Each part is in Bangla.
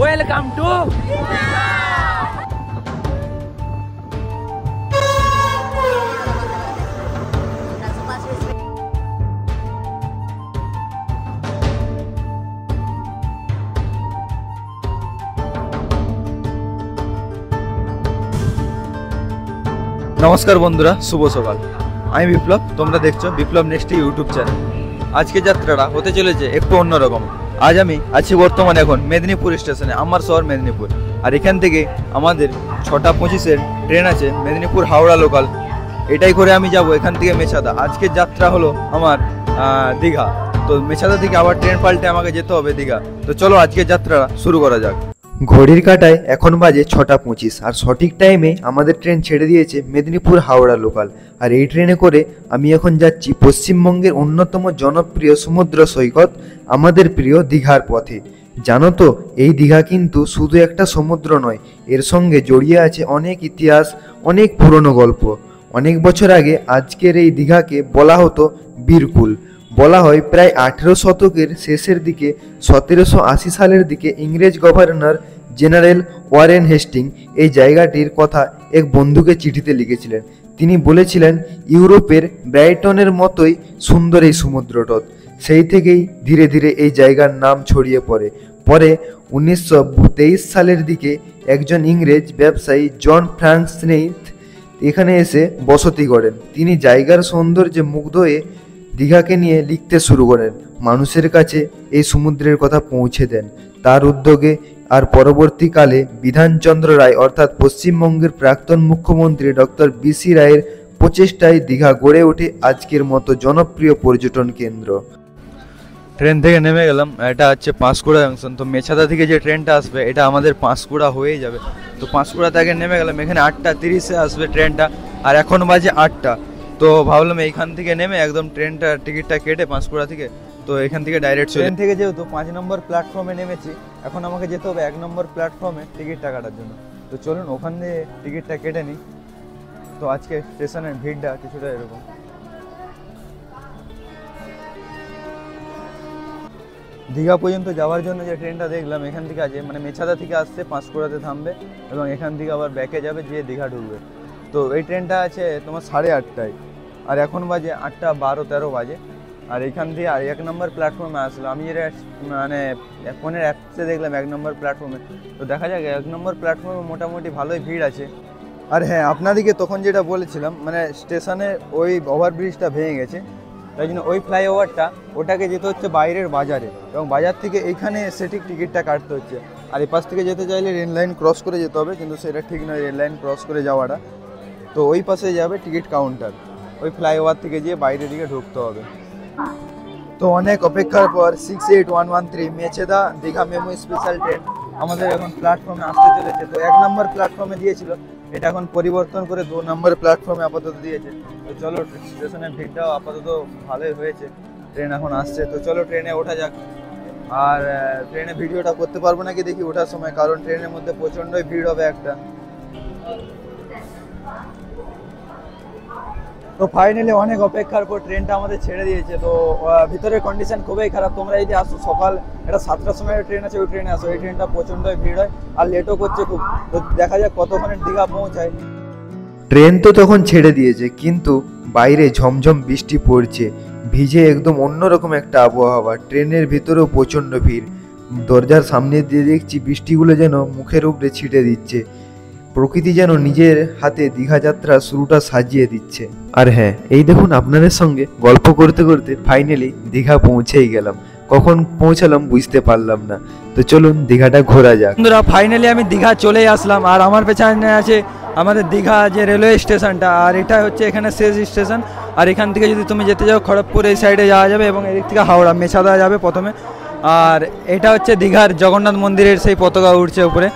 ওয়েলকাম টু नमस्कार बंधुरा शुभ सकाल আমি বিপ্লব তোমরা দেখছো বিপ্লব নেক্সট ইউটিউব চ্যানেল। আজকে যাত্রাটা হতে চলেছে একটু অন্যরকম। আজ আমি আছি বর্তমানে এখন মেদিনীপুর স্টেশনে, আমার শহর মেদিনীপুর। আর এখান থেকে আমাদের 6:25-এর ট্রেন আছে মেদিনীপুর হাওড়া লোকাল। এটাই করে আমি যাব এখান থেকে মেছাদা। আজকের যাত্রা হলো আমার দীঘা। তো মেছাদা থেকে আবার ট্রেন পাল্টে আমাকে যেতে হবে দীঘা। তো চলো আজকের যাত্রা শুরু করা যাক। ঘড়ির কাঁটায় এখন বাজে 6:25 আর সঠিক টাইমে আমাদের ট্রেন ছেড়ে দিয়েছে মেদিনীপুর হাওড়া লোকাল। আর এই ট্রেনে করে আমি এখন যাচ্ছি পশ্চিমবঙ্গের অন্যতম জনপ্রিয় সমুদ্র সৈকত আমাদের প্রিয় দীঘার পথে। জানো তো এই দীঘা কিন্তু শুধু একটা সমুদ্র নয়, এর সঙ্গে জড়িয়ে আছে অনেক ইতিহাস, অনেক পুরনো গল্প। অনেক বছর আগে আজকের এই দীঘাকে বলা হতো বীরকুল। বলা হয় প্রায় 18 শতকের শেষের দিকে 1780 সালের দিকে ইংরেজ গভর্নর জেনারেল ওয়ারেন হেস্টিং এই জায়গাটির কথা এক বন্ধুকে চিঠিতে লিখেছিলেন। তিনি বলেছিলেন ইউরোপের ব্রাইটনের মতোই সুন্দর এই সমুদ্রতট। সেই থেকেই ধীরে ধীরে এই জায়গার নাম ছড়িয়ে পড়ে। পরে 1923 সালের দিকে একজন ইংরেজ ব্যবসায়ী জন ফ্রাঙ্ক স্নেইথ এখানে এসে বসতি গড়েন। তিনি জায়গার সৌন্দর্যে মুগ্ধ হয়ে দীঘাকে নিয়ে লিখতে শুরু করেন, মানুষের কাছে এই সমুদ্রের কথা পৌঁছে দেন। তার উদ্যোগে আর পরবর্তীকালে বিধানচন্দ্র রায় অর্থাৎ পশ্চিমবঙ্গের প্রাক্তন মুখ্যমন্ত্রী ডক্টর বিসি রায়ের প্রচেষ্টায় দীঘা গড়ে ওঠে আজকের মতো জনপ্রিয় পর্যটন কেন্দ্র। ট্রেন থেকে নেমে গেলাম, এটা হচ্ছে পাঁশকুড়া জংশন। তো মেছাদা থেকে যে ট্রেনটা আসবে এটা আমাদের পাঁশকুড়া হয়েই যাবে। তো পাঁশকুড়া থেকে নেমে গেলাম, এখানে 8:30-এ আসবে ট্রেনটা আর এখন বাজে 8টা। তো ভাবলাম এইখান থেকে নেমে একদম ট্রেনটা টিকিটটা কেটে পাঁশকুড়া থেকে তো এখান থেকে ডাইরেক্ট ট্রেন থেকে যেহেতু 5 নম্বর প্ল্যাটফর্মে নেমেছি, এখন আমাকে যেতে হবে 1 নম্বর প্ল্যাটফর্মে টিকিটটা কাটার জন্য। তো চলুন ওখান দিয়ে টিকিটটা কেটে নিই। তো আজকে স্টেশনের ভিড়টা কিছুটা এরকম। দীঘা পর্যন্ত যাওয়ার জন্য যে ট্রেনটা দেখলাম এখান থেকে আছে, মানে মেছাদা থেকে আসছে পাঁশকুড়াতে থামবে এবং এখান থেকে আবার ব্যাকে যাবে, যে দীঘা ঢুকবে। তো এই ট্রেনটা আছে তোমার 8:30টায় আর এখন বাজে 8:12-13 বাজে। আর এখান থেকে আর 1 নম্বর প্ল্যাটফর্মে আসলো। আমি যেটা মানে ফোনের অ্যাপসে দেখলাম 1 নম্বর প্ল্যাটফর্মে। তো দেখা যাক 1 নম্বর প্ল্যাটফর্মে মোটামুটি ভালোই ভিড় আছে। আর হ্যাঁ, আপনাদেরকে তখন যেটা বলেছিলাম মানে স্টেশনে ওই ওভারব্রিজটা ভেঙে গেছে, তাই জন্য ওই ফ্লাইওভারটা ওটাকে যেতে হচ্ছে বাইরের বাজারে এবং বাজার থেকে এইখানে এসে ঠিক টিকিটটা কাটতে হচ্ছে। আর এই পাশ থেকে যেতে চাইলে রেল লাইন ক্রস করে যেতে হবে, কিন্তু সেটা ঠিক নয় রেল লাইন ক্রস করে যাওয়াটা। তো ওই পাশে যাবে টিকিট কাউন্টার, ওই ফ্লাইওভার থেকে গিয়ে বাইরের দিকে ঢুকতে হবে। তো অনেক অপেক্ষার পর 68113 Mecheda Digha memo special train আমাদের এখন প্ল্যাটফর্মে আসতে চলেছে। তো 1 নম্বর প্ল্যাটফর্মে দিয়েছিল, এটা এখন পরিবর্তন করে 2 নম্বর প্ল্যাটফর্মে আপাতত দিয়েছে। তো চলো, স্টেশনের ভিড়টাও আপাতত ভালোই হয়েছে, ট্রেন এখন আসছে। তো চলো ট্রেনে ওঠা যাক। আর ট্রেনে ভিডিওটা করতে পারবো নাকি দেখি ওঠার সময়, কারণ ট্রেনের মধ্যে প্রচণ্ডই ভিড় হবে একটা। তো ফাইনালি অনেক অপেক্ষার পর ট্রেনটা আমাদের ছেড়ে দিয়েছে। তো ভিতরের কন্ডিশন খুবই খারাপ। তোমরা যদি আসো সকাল এটা 7টার সময় ট্রেন আছে, ওই ট্রেনে আসো। এই ট্রেনটা প্রচণ্ডই ভিড় হয় আর লেটও করছে খুব। তো দেখা যাক কতক্ষণে দীঘা পৌঁছায়। ট্রেন তো তখন ছেড়ে দিয়েছে, কিন্তু বাইরে ঝমঝম বৃষ্টি পড়ছে, ভিজে একদম অন্যরকম একটা আবহাওয়া। ট্রেনের ভিতরেও প্রচণ্ড ভিড়। দরজার সামনে দিয়ে দেখছি বৃষ্টিগুলো যেন মুখের উপরে ছিটে দিচ্ছে। প্রকৃতি যেন নিজের হাতে দীঘা যাত্রা শুরুটা সাজিয়ে দিচ্ছে। আর হ্যাঁ, এই দেখুন আপনাদের সঙ্গে গল্প করতে করতে ফাইনালি দীঘা পৌঁছেই গেলাম। কখন পৌঁছালাম বুঝতে পারলাম না। তো চলুন দীঘাটা ঘোরা যাক। বন্ধুরা ফাইনালি আমি দীঘা চলেই আসলাম। আর আমার পেছনে আছে আমাদের দীঘা যে রেলওয়ে স্টেশনটা, আর এটা হচ্ছে এখানে শেষ স্টেশন। আর এখান থেকে যদি তুমি যেতে যাও খড়গপুর এই সাইডে যাওয়া যাবে এবং এদিক থেকে হাওড়া মেছাদা যাবে প্রথমে। আর এটা হচ্ছে দীঘার জগন্নাথ মন্দিরের সেই পতাকা উঠছে উপরে,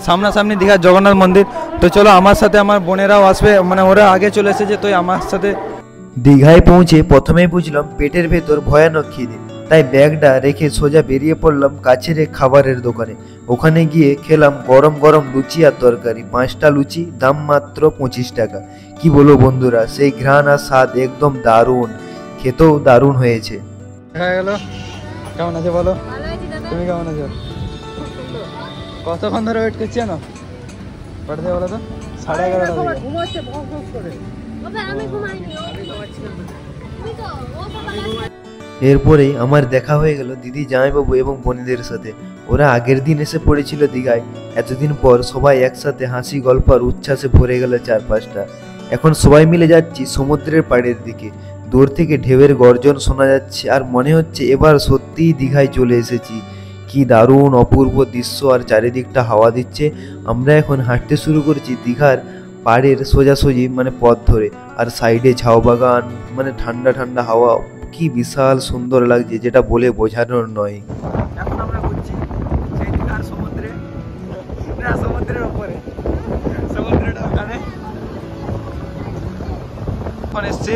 সামনাসামনি দীঘার জগন্নাথ মন্দির। তো চলো আমার সাথে আমার বোনেরাও আসবে, মানে ওরা আগে চলে এসেছে, তো আমার সাথে। দীঘায় পৌঁছে প্রথমেই বুঝলাম পেটের ভেতর ভয়ানক খিদে, তাই ব্যাগটা রেখে সোজা বেরিয়ে পড়লাম কাছের এক খাবারের দোকানে। ওখানে গিয়ে খেলাম গরম গরম লুচি আর তরকারি। 5টা লুচি, দাম মাত্র 25 টাকা। কি বলবো বন্ধুরা, সেই ঘ্রাণ আর স্বাদ একদম দারুণ, খেতেও দারুণ হয়েছে। দেখা গেল। কেমন আছে বলো, তুমি কেমন আছো? কতক্ষণ ধরে ওয়েট করছি না? কটা থেকে বলো তো? 11:30 এরপরে আমার দেখা হয়ে গেল দিদি, জামাইবাবু এবং বোনেদের সাথে। ওরা আগের দিন এসে পড়েছিল দীঘায়। এতদিন পর সবাই একসাথে হাসি গল্প আর উচ্ছ্বাসে ভরে গেল চারপাশটা। এখন সবাই মিলে যাচ্ছি সমুদ্রের পাড়ের দিকে। দূর থেকে ঢেউয়ের গর্জন শোনা যাচ্ছে আর মনে হচ্ছে এবার সত্যিই দীঘায় চলে এসেছি। কি দারুণ অপূর্ব দৃশ্য, আর চারিদিকটা হাওয়া দিচ্ছে। আমরা এখন হাঁটতে শুরু করেছি দীঘার পাড়ের সোজাসুজি পথ ধরে, আর সাইডে ঝাউ বাগান, ঠান্ডা ঠান্ডা হাওয়া। কি বিশাল সুন্দর লাগছে, যেটা বলে বোঝানোর নয়। এখন আমরা ঘুরছি সেই দীঘার সমুদ্রে, না সমুদ্রের উপরে, সমুদ্রটা ওখানে। এখন এসছি,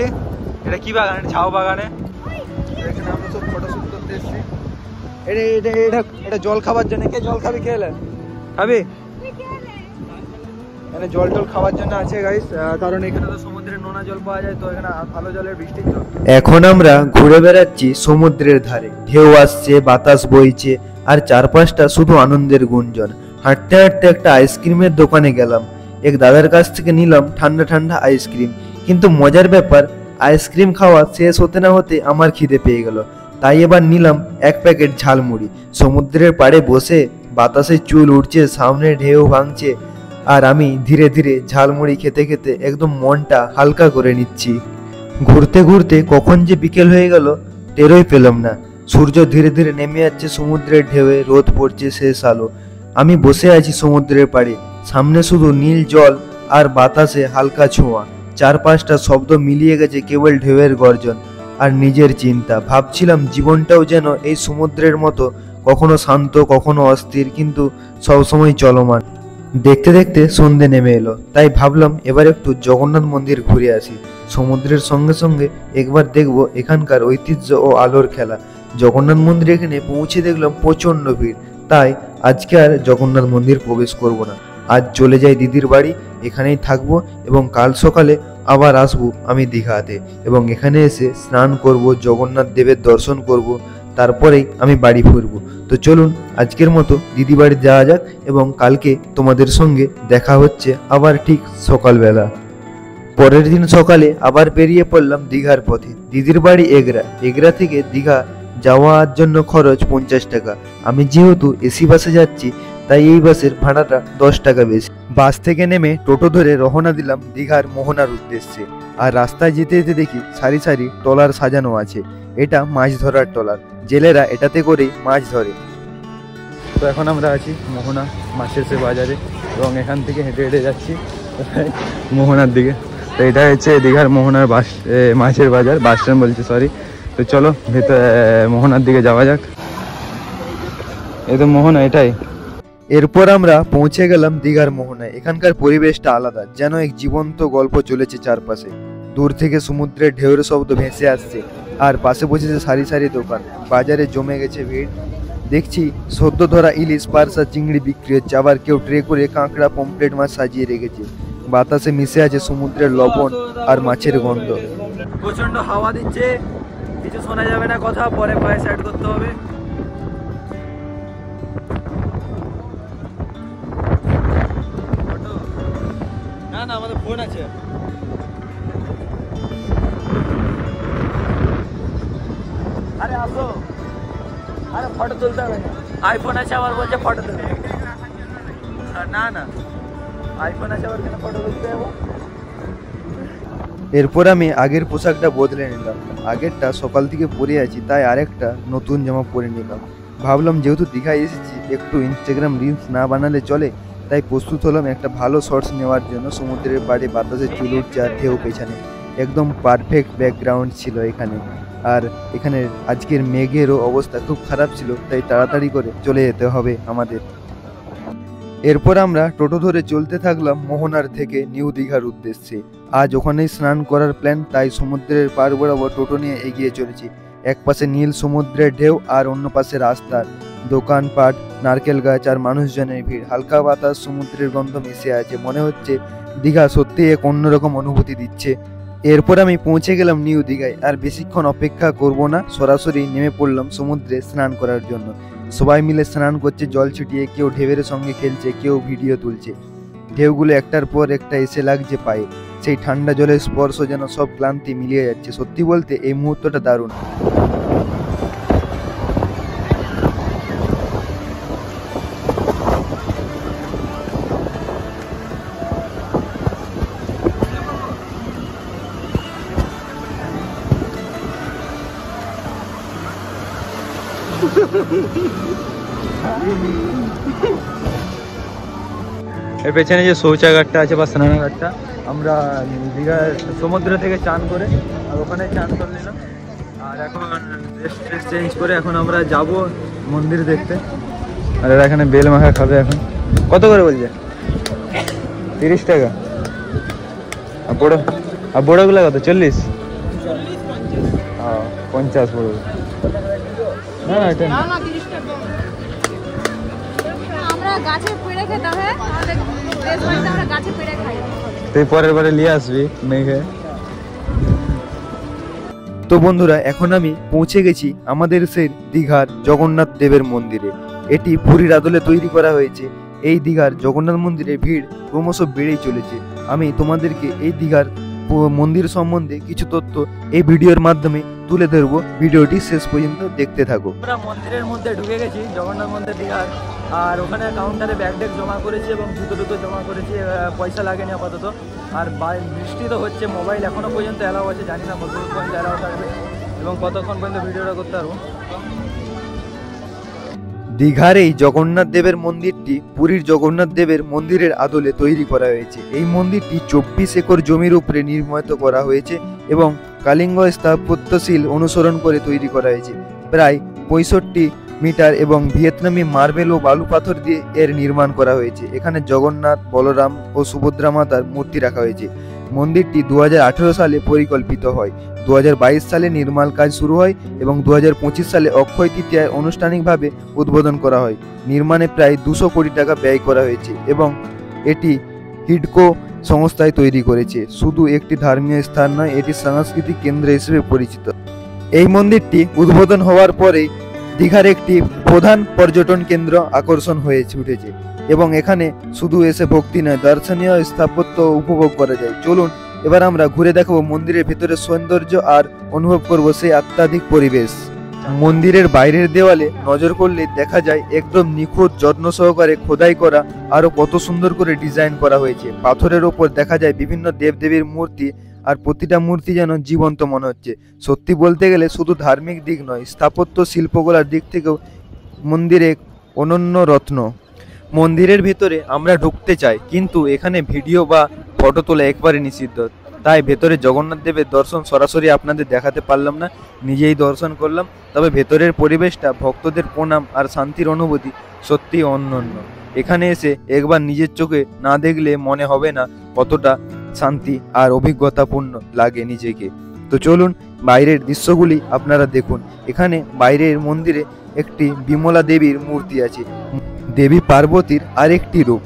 এটা কি বাগান? ঝাউ বাগানে। এখানে আমরা সব ফটোশুট করতে এসছি। এটা জল খাবার জন্য। কে জল খাবি? খেলে খাবি? এখানে জল টল খাওয়ার জন্য আছে গাইস, কারণ এখানে তো সমুদ্রের নোনা জল পাওয়া যায়, তো এখানে ভালো জলের বৃষ্টির জল। এখন আমরা ঘুরে বেড়াচ্ছি সমুদ্রের ধারে। ঢেউ আসছে, বাতাস বইছে, আর চারপাশটা শুধু আনন্দের গুঞ্জন। হাঁটতে হাঁটতে একটা আইসক্রিমের দোকানে গেলাম। এক দাদার কাছ থেকে নিলাম ঠান্ডা ঠান্ডা আইসক্রিম। কিন্তু মজার ব্যাপার, আইসক্রিম খাওয়া শেষ হতে না হতে আমার খিদে পেয়ে গেল। তাই এবার নিলাম এক প্যাকেট ঝালমুড়ি। সমুদ্রের পাড়ে বসে বাতাসে চুল উঠছে, সামনে ঢেউ ভাঙছে, আর আমি ধীরে ধীরে ঝালমুড়ি খেতে খেতে একদম মনটা হালকা করে নিচ্ছি। ঘুরতে ঘুরতে কখন যে বিকেল হয়ে গেল টেরই পেলাম না। সূর্য ধীরে ধীরে নেমে যাচ্ছে সমুদ্রের ঢেউয়ে, রোদ পড়ছে শেষ আলো। আমি বসে আছি সমুদ্রের পাড়ে, সামনে শুধু নীল জল আর বাতাসে হালকা ছোঁয়া। চারপাশটা শব্দ মিলিয়ে গেছে কেবল ঢেউয়ের গর্জন আর নিজের চিন্তা। ভাবছিলাম জীবনটাও যেন এই সমুদ্রের মতো, কখনো শান্ত, কখনো অস্থির, কিন্তু সবসময় চলমান। দেখতে দেখতে সন্ধে নেমে এলো, তাই ভাবলাম এবার একটু জগন্নাথ মন্দির ঘুরে আসি। সমুদ্রের সঙ্গে সঙ্গে একবার দেখব এখানকার ঐতিহ্য ও আলোর খেলা। জগন্নাথ মন্দির এখানে পৌঁছে দেখলাম প্রচণ্ড ভিড়, তাই আজকে আর জগন্নাথ মন্দির প্রবেশ করব না। আজ চলে যাই দিদির বাড়ি, এখানেই থাকবো এবং কাল সকালে আবার আসবো আমি দীঘাতে, এবং এখানে এসে স্নান করব, জগন্নাথ দেবের দর্শন করব, তারপরেই আমি বাড়ি ফিরবো। তো চলুন আজকের মতো দিদি বাড়ি যাওয়া যাক, এবং কালকে তোমাদের সঙ্গে দেখা হচ্ছে আবার ঠিক সকালবেলা। পরের দিন সকালে আবার বেরিয়ে পড়লাম দীঘার পথে। দিদির বাড়ি এগরা থেকে দীঘা যাওয়ার জন্য খরচ 50 টাকা। আমি যেহেতু এসি বাসে যাচ্ছি, তাই এই বাসের ভাড়াটা 10 টাকা বেশি। বাস থেকে নেমে টোটো ধরে রওনা দিলাম দীঘার মোহনার উদ্দেশ্যে। আর রাস্তায় যেতে যেতে দেখি সারি সারি ট্রলার সাজানো আছে। এটা মাছ ধরার ট্রলার, জেলেরা এটাতে করেই মাছ ধরে। তো এখন আমরা আছি মোহনা মাছের সে বাজারে, এবং এখান থেকে হেঁটে হেঁটে যাচ্ছি মোহনার দিকে। তো এটা হচ্ছে দীঘার মোহনার মাছের বাজার, বাস স্ট্যান্ড বলছি, সরি। তো চলো মোহনার দিকে যাওয়া যাক। এই তো মোহনা, এটাই। এরপর আমরা পৌঁছে গেলাম দীঘার মোহনায়। এখানকার পরিবেশটা আলাদা, যেন এক জীবন্ত গল্প চলেছে চারপাশে। দূর থেকে সমুদ্রের ঢেউয়ের শব্দ ভেসে আসছে, আর পাশে বসেছে সারি সারি দোকান। বাজারে জমে গেছে ভিড়। দেখছি সদ্য ধরা ইলিশ, পারসা, চিংড়ি বিক্রি হচ্ছে। আবার কেউ ট্রে করে কাঁকড়া, পমফ্রেট মাছ সাজিয়ে রেখেছে। বাতাসে মিশে আছে সমুদ্রের লবণ আর মাছের গন্ধ। প্রচন্ড হাওয়া দিচ্ছে, কিছু শোনা যাবে না কথা, পরে ভয়েস অ্যাড করতে হবে। না না, আমাদের ফোন আছে। আরে আসো, আরে ফটো তুলতে হবে না। আইফোন আছে, আবার বলছে ফটো তুলতে। না না, আইফোন আছে, আবার কেন ফটো তুলতে যাবো? এরপর আমি আগের পোশাকটা বদলে নিলাম। আগেরটা সকাল থেকে পরে আছি, তাই আরেকটা নতুন জামা পরে নিলাম। ভাবলাম যেহেতু দীঘায় এসেছি, একটু ইনস্টাগ্রাম রিলস না বানালে চলে, তাই প্রস্তুত হলাম একটা ভালো শর্টস নেওয়ার জন্য। সমুদ্রের পাড়ে বাতাসে চুল উঠছে আর ঢেউ পেছনে, একদম পারফেক্ট ব্যাকগ্রাউন্ড ছিল এখানে। আর এখানে আজকের মেঘেরও অবস্থা খুব খারাপ ছিল, তাই তাড়াতাড়ি করে চলে যেতে হবে আমাদের। এরপর আমরা টোটো ধরে চলতে থাকলাম মোহনার থেকে নিউ দীঘার উদ্দেশ্যে। আজ ওখানেই স্নান করার প্ল্যান, তাই সমুদ্রের পার বরাবর টোটো নিয়ে এগিয়ে চলেছি। এক পাশে নীল সমুদ্রের ঢেউ, আর অন্য পাশে রাস্তার দোকানপাট, নারকেল গাছ আর মানুষজনের ভিড়। হালকা বাতাস, সমুদ্রের গন্ধ মিশে আছে। মনে হচ্ছে দীঘা সত্যি এক অন্যরকম অনুভূতি দিচ্ছে। এরপর আমি পৌঁছে গেলাম নিউ দীঘায়। আর বেশিক্ষণ অপেক্ষা করব না, সরাসরি নেমে পড়লাম সমুদ্রে স্নান করার জন্য। সবাই মিলে স্নান করছে জল ছিটিয়ে, কেউ ঢেউয়ের সঙ্গে খেলছে, কেউ ভিডিও তুলছে। ঢেউগুলো একটার পর একটা এসে লাগছে পায়ে, সেই ঠান্ডা জলের স্পর্শ যেন সব ক্লান্তি মিলিয়ে যাচ্ছে। সত্যি বলতে এই মুহূর্তটা দারুণ। এর পেছনে যে শৌচাগারটা আছে বা স্নানাগারটা, আমরা দীঘার সমুদ্র থেকে চান করে আর ওখানে চান করে নিলাম। আর এখন ড্রেস চেঞ্জ করে এখন আমরা যাব মন্দির দেখতে। আর এরা এখানে বেল মাখা খাবে। এখন কত করে বলছে? 30 টাকা। আর বড়গুলো কত? 40? 50 বড়। না না এটা তুই পরের বারে নিয়ে আসবি মেঘে। তো বন্ধুরা, এখন আমি পৌঁছে গেছি আমাদের সেই দীঘার জগন্নাথ দেবের মন্দিরে। এটি পুরীর আদলে তৈরি করা হয়েছে। এই দীঘার জগন্নাথ মন্দিরে ভিড় ক্রমশ বেড়েই চলেছে। আমি তোমাদেরকে এই দীঘার মন্দির সম্বন্ধে কিছু তথ্য এই ভিডিওর মাধ্যমে তুলে ধরবো। ভিডিওটি শেষ পর্যন্ত দেখতে থাকো। আমরা মন্দিরের মধ্যে ঢুকে গেছি, জগন্নাথ মন্দির দীঘার। আর ওখানে কাউন্টারে ব্যাগ ডেক জমা করেছি এবং জুতো জমা করেছি। পয়সা লাগেনি আপাতত। আর বৃষ্টি তো হচ্ছে, মোবাইল এখনো পর্যন্ত অ্যালাউ আছে, জানি না কতক্ষণ পর্যন্ত অ্যালাউ থাকবে এবং কতক্ষণ পর্যন্ত ভিডিওটা করতে পারবো। দীঘার এই জগন্নাথ দেবের মন্দিরটি পুরীর জগন্নাথ দেবের মন্দিরের আদলে তৈরি করা হয়েছে। এই মন্দিরটি 24 একর জমির উপরে নির্মিত করা হয়েছে এবং কালিঙ্গ স্থাপত্যশৈল অনুসরণ করে তৈরি করা হয়েছে। প্রায় 65 মিটার এবং ভিয়েতনামি মার্বেল ও বালু পাথর দিয়ে এর নির্মাণ করা হয়েছে। এখানে জগন্নাথ, বলরাম ও সুভদ্রা মাতার মূর্তি রাখা হয়েছে। মন্দিরটি 2018 সালে পরিকল্পিত হয়। 2022 সালে নির্মাণ কাজ শুরু হয় এবং 2025 সালে অক্ষয় তৃতীয়ায় আনুষ্ঠানিকভাবে উদ্বোধন করা হয়। নির্মাণে প্রায় 200 কোটি টাকা ব্যয় করা হয়েছে এবং এটি হিডকো সংস্থায় তৈরি করেছে। শুধু একটি ধর্মীয় স্থান নয়, এটি সাংস্কৃতিক কেন্দ্র হিসেবে পরিচিত। এই মন্দিরটি উদ্বোধন হওয়ার পরে দীঘার একটি প্রধান পর্যটন কেন্দ্র আকর্ষণ হয়ে উঠেছে এবং এখানে শুধু এসে ভক্তি নয়, দর্শনীয় স্থাপত্য উপভোগ করা যায়। চলুন এবার আমরা ঘুরে দেখাবো মন্দিরের ভেতরের সৌন্দর্য আর অনুভব করব সেই আধ্যাত্মিক পরিবেশ। মন্দিরের বাইরের দেওয়ালে নজর করলে দেখা যায় একদম নিখুঁত যত্ন সহকারে খোদাই করা, আরো কত সুন্দর করে ডিজাইন করা হয়েছে। পাথরের ওপর দেখা যায় বিভিন্ন দেবদেবীর মূর্তি, আর প্রতিটা মূর্তি যেন জীবন্ত মনে হচ্ছে। সত্যি বলতে গেলে শুধু ধার্মিক দিক নয়, স্থাপত্য শিল্পকলার দিক থেকেও মন্দির এক অনন্য রত্ন। মন্দিরের ভেতরে আমরা ঢুকতে চাই, কিন্তু এখানে ভিডিও বা ফটো তোলা একবারে নিষিদ্ধ। তাই ভেতরে জগন্নাথ দেবের দর্শন সরাসরি আপনাদের দেখাতে পারলাম না, নিজেই দর্শন করলাম। তবে ভেতরের পরিবেশটা, ভক্তদের প্রণাম আর শান্তির অনুভূতি সত্যি অনন্য। এখানে এসে একবার নিজের চোখে না দেখলে মনে হবে না কতটা শান্তি আর অভিজ্ঞতাপূর্ণ লাগে নিজেকে। তো চলুন বাইরের দৃশ্যগুলি আপনারা দেখুন। এখানে বাইরের মন্দিরে একটি বিমলা দেবীর মূর্তি আছে, দেবী পার্বতীর আরেকটি রূপ।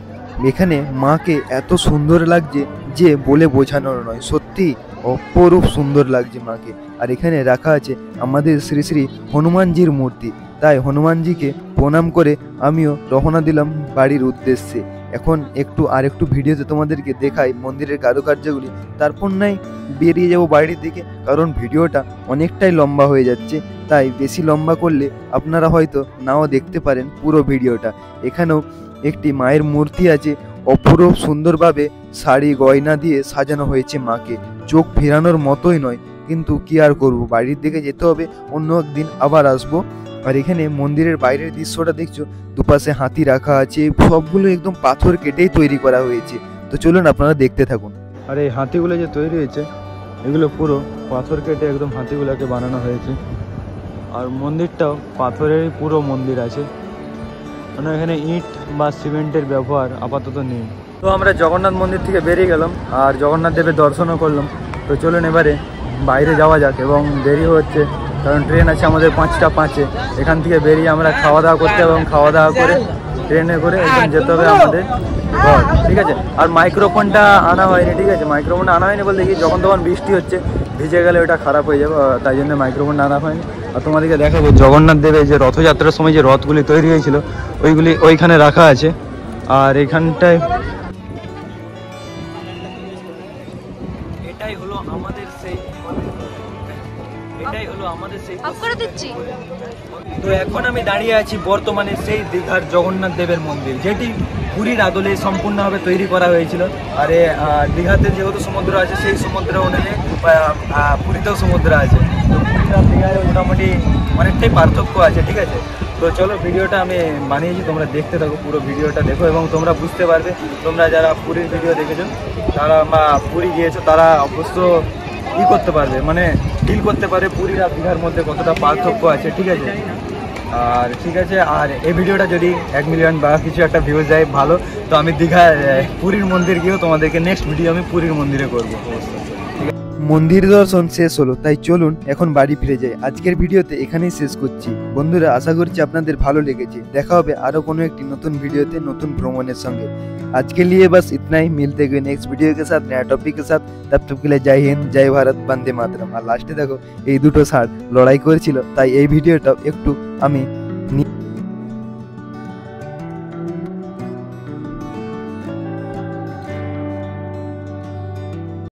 এখানে মাকে এত সুন্দর লাগছে যে বলে বোঝানোর নয়, সত্যি অপরূপ সুন্দর লাগছে মাকে। আর এখানে রাখা আছে আমাদের শ্রী শ্রী হনুমানজির মূর্তি। তাই হনুমানজিকে প্রণাম করে আমিও রওনা দিলাম বাড়ির উদ্দেশ্যে। এখন একটু ভিডিওতে তোমাদেরকে দেখাই মন্দিরের কারুকার্যগুলি, তারপর নাই বেরিয়ে যাব বাড়ির দিকে, কারণ ভিডিওটা অনেকটাই লম্বা হয়ে যাচ্ছে। তাই বেশি লম্বা করলে আপনারা হয়তো নাও দেখতে পারেন পুরো ভিডিওটা। এখানেও একটি মায়ের মূর্তি আছে, অপূর্ব সুন্দরভাবে শাড়ি গয়না দিয়ে সাজানো হয়েছে মাকে। চোখ ফেরানোর মতোই নয়, কিন্তু কি আর করব, বাড়ির দিকে যেতে হবে, অন্য একদিন আবার আসবো। আর এখানে মন্দিরের বাইরের দৃশ্যটা দেখছো, দুপাশে হাতি রাখা আছে, সবগুলো একদম পাথর কেটেই তৈরি করা হয়েছে। তো চলুন আপনারা দেখতে থাকুন। আর এই হাতিগুলো যে তৈরি হয়েছে, এগুলো পুরো পাথর কেটে একদম হাতিগুলোকে বানানো হয়েছে। আর মন্দিরটাও পাথরেরই পুরো মন্দির আছে, মানে এখানে ইট বা সিমেন্টের ব্যবহার আপাতত নেই। তো আমরা জগন্নাথ মন্দির থেকে বেরিয়ে গেলাম আর জগন্নাথ দেবের দর্শনও করলাম। তো চলুন এবারে বাইরে যাওয়া যাক, এবং দেরি হচ্ছে কারণ ট্রেন আছে আমাদের 5টা 5-এ। এখান থেকে বেরিয়ে আমরা খাওয়া দাওয়া করতে এবং খাওয়া দাওয়া করে ট্রেনে করে একদম যেতে হবে আমাদের ঘর, ঠিক আছে। আর মাইক্রোফোনটা আনা হয়নি, ঠিক আছে, মাইক্রোফোনটা আনা হয়নি বলতে কি যখন তখন বৃষ্টি হচ্ছে ভিজে গেলে ওটা খারাপ হয়ে যাবে, তাই জন্য মাইক্রোফোনটা আনা হয়নি। আর তোমাদেরকে দেখাবো জগন্নাথ দেবের যে রথযাত্রার সময় যে রথগুলি তৈরি হয়েছিল ওইগুলি ওইখানে রাখা আছে। আর এখানটায় এটাই হলো আমাদের সেই অফ করে দিচ্ছি। তো এখন আমি দাঁড়িয়ে আছি বর্তমানে সেই দীঘার জগন্নাথ দেবের মন্দির, যেটি পুরীর আদলে সম্পূর্ণভাবে তৈরি করা হয়েছিল। আর দীঘাতে যেহেতু সমুদ্র আছে সেই সমুদ্র অনুযায়ী পুরীতেও সমুদ্র আছে, তো পুরীর আর দীঘায় মোটামুটি অনেকটাই পার্থক্য আছে, ঠিক আছে। তো চলো ভিডিওটা আমি বানিয়েছি, তোমরা দেখতে থাকো, পুরো ভিডিওটা দেখো এবং তোমরা বুঝতে পারবে। তোমরা যারা পুরীর ভিডিও দেখেছো তারা বা পুরী গিয়েছো তারা অবশ্য করতে পারবে, মানে ফিল করতে পারে পুরীর আর দীঘার মধ্যে কতটা পার্থক্য আছে, ঠিক আছে। আর ঠিক আছে, আর এই ভিডিওটা যদি 1 মিলিয়ন বা কিছু একটা ভিউজ যায় ভালো, তো আমি দীঘার পুরীর মন্দির গিয়েও তোমাদেরকে নেক্সট ভিডিও আমি পুরীর মন্দিরে করবো অবশ্যই। মন্দির দর্শন শেষ হলো, তাই চলুন এখন বাড়ি ফিরে যাই। আজকের ভিডিওতে এখানেই শেষ করছি বন্ধুরা, আশা করছি আপনাদের ভালো লেগেছে। দেখা হবে আরো কোনো একটি নতুন ভিডিওতে নতুন ভ্রমণের সঙ্গে। आज के लिए बस इतना ही, मिलते हुए नेक्स्ट वीडियो के साथ नया टॉपिक के साथ। तब तक के लिए जय हिंद, जय भारत, वंदे मातरम। আর লাস্টে দেখো এই দুটো ষাঁড় লড়াই করেছিল, তাই এই ভিডিওটা একটু আমি